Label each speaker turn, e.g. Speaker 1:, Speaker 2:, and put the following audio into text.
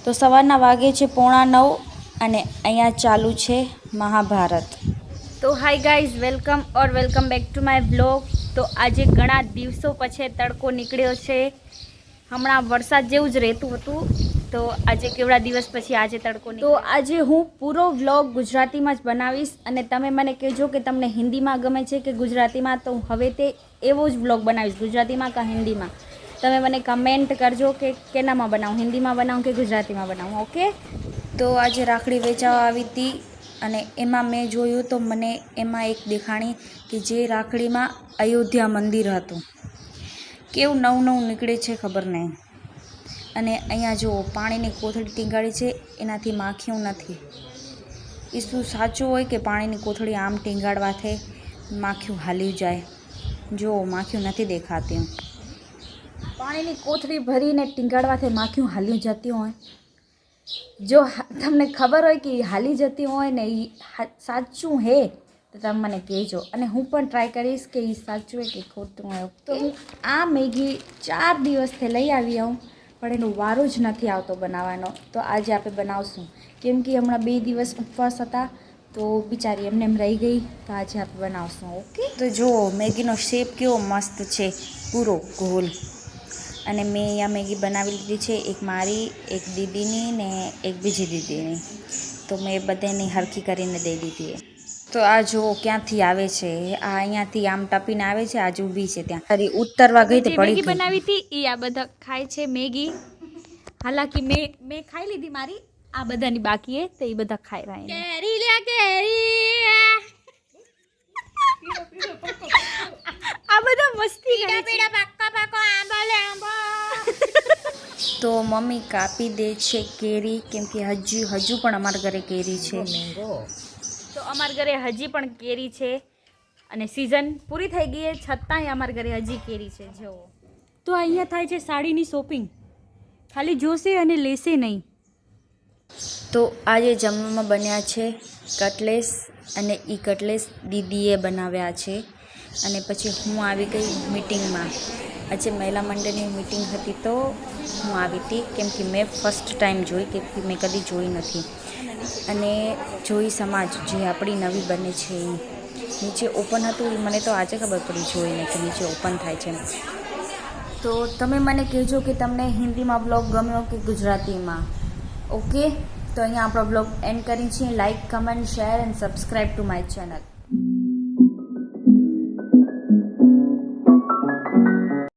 Speaker 1: તો સવારના વાગે છે 8:45 અને અહીંયા ચાલુ છે મહાભારત. તો hi guys, welcome back to my blog. તો આજે ઘણા દિવસો પછી તડકો નીકળ્યો છે. હમણાં વરસાદ જેવું જ રહેતું હતું, તો આજે કેવડા દિવસ પછી આજે તડકો નીકળ્યો. તો આજે હું પૂરો વ્લોગ ગુજરાતીમાં જ બનાવીશ અને તમે મને કહેજો કે તમને હિન્દીમાં ગમે છે કે ગુજરાતીમાં. તો હવે તે એવો જ વ્લોગ બનાવીશ, ગુજરાતીમાં કે હિન્દીમાં. તમે મને કમેન્ટ કરજો કે કેનામાં બનાવું, હિન્દીમાં બનાવું કે ગુજરાતીમાં બનાવું. ઓકે. તો આજે રાખડી વેચાવા આવી હતી અને એમાં મેં જોયું તો મને એમાં એક દેખાણી કે જે રાખડીમાં અયોધ્યા મંદિર હતું. કેવું નવું નીકળે છે ખબર નહીં. અને અહીંયા જો પાણીની કોથળી ટીંગાડી છે, એનાથી માખીઓ નથી. એ શું સાચું હોય કે પાણીની કોથળી આમ ટીંગાડવાથી માખીઓ હાલી જાય? જો માખીઓ નથી દેખાતી. પાણીની કોથળી ભરીને ટીંગાડવાથી માખીઓ હાલી જતી હોય. જો તમને ખબર હોય કે હાલી જતી હોય ને એ સાચું હે તો તમે મને કહેજો અને હું પણ ટ્રાય કરીશ કે એ સાચું હોય કે ખોટું હોય. તો હું આ મેગી 4 દિવસથી લઈ આવી આવું, પણ એનો વારો જ નથી આવતો બનાવવાનો. તો આજે આપણે બનાવશું, કેમ કે હમણાં 2 દિવસ ઉપવાસ હતા તો બિચારી એમને એમ રહી ગઈ. તો આજે આપણે બનાવશું. ઓકે. તો જુઓ મેગીનો શેપ કેવો મસ્ત છે, પૂરો ગોલ. અને મેં અહીંયા મેગી બનાવી લીધી છે, એક મારી, એક દીદીની ને એક બીજી દીદીની. તો મેં બધાની હરખી કરીને દઈ દીધી. તો આ જુઓ ક્યાંથી આવે છે, આ અહીંયાથી આમ ટપીને આવે છે, આજે ઊભી છે ત્યાં. અરે ઉતરવા ગઈ તો પડી ગઈ. બનાવી હતી એ આ બધા ખાય છે મેગી. હાલાકી મેં ખાઈ લીધી મારી, આ બધાની બાકી હે તો એ બધા ખાઈ રહ્યા. કેરી લે કેરી, આ બધા મસ્તી કરે છે. તો મમ્મી કાપી દે છે કેરી, કેમ કે હજુ પણ અમારા ઘરે કેરી છે. તો અમારા ઘરે હજી પણ કેરી છે અને સિઝન પૂરી થઈ ગઈ છે, છતાંય અમારા ઘરે હજી કેરી છે. જો તો અહીંયા થાય છે સાડીની શોપિંગ, ખાલી જોશે અને લેશે નહીં. તો આજે જમવામાં બન્યા છે કટલેસ, અને એ કટલેસ દીદીએ બનાવ્યા છે. અને પછી હું આવી ગઈ મીટિંગમાં. આજે મહિલા મંડળની મીટિંગ હતી તો હું આવી હતી, કેમ કે મેં ફર્સ્ટ ટાઈમ જોઈ, કે મેં કદી જોઈ નથી. અને જોઈ સમાજ જે આપણી નવી બને છે એ નીચે ઓપન હતું, એ મને તો આજે ખબર પડી જોઈને કે નીચે ઓપન થાય છે. તો તમે મને કહેજો કે તમને હિન્દીમાં બ્લોગ ગમ્યો કે ગુજરાતીમાં. ઓકે. તો અહીંયા આપણો બ્લોગ એન્ડ કરી છીએ. Like, comment, share and subscribe to my channel.